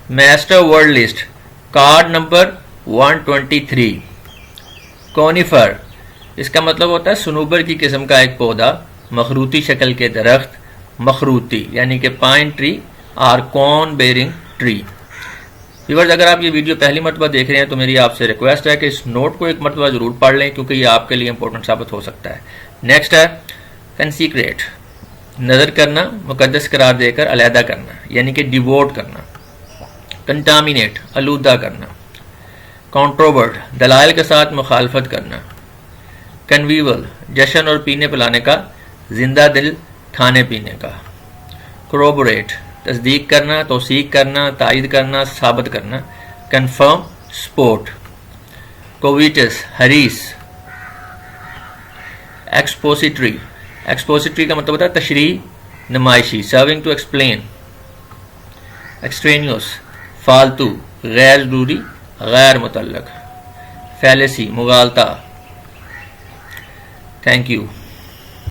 Master word list card number 123. کونیفر اس کا مطلب ہوتا ہے سنوبر کی قسم کا ایک پودا, مخروطی شکل کے درخت, مخروطی یعنی کہ پائن ٹری اور کون بیرنگ ٹری. ویورز اگر آپ یہ ویڈیو پہلی مرتبہ دیکھ رہے ہیں تو میری آپ سے ریکویسٹ ہے کہ اس نوٹ کو ایک مرتبہ ضرور پڑھ لیں کیونکہ یہ آپ کے لیے امپورٹنٹ ثابت ہو سکتا ہے. نیکسٹ ہے کنسیکریٹ, نظر کرنا, مقدس قرار دے کر علیحدہ کرنا یعنی کہ ڈیووٹ کرنا. کنٹامینیٹ, آلودہ کرنا. کانٹروورٹ, دلائل کے ساتھ مخالفت کرنا. کنویول, جشن اور پینے پلانے کا, زندہ دل کھانے پینے کا. کروبوریٹ, تصدیق کرنا, توثیق کرنا, تائید کرنا, ثابت کرنا. Confirm, support. کوویٹس, حریص. ایکسپوسیٹری, ایکسپوسیٹری کا مطلب ہوتا ہے تشریح, نمائشی. Serving to explain. ایکسٹرینیوس, فالتو, غیر ضروری, غیر متعلق. فیلیسی, مغالطہ. Thank you.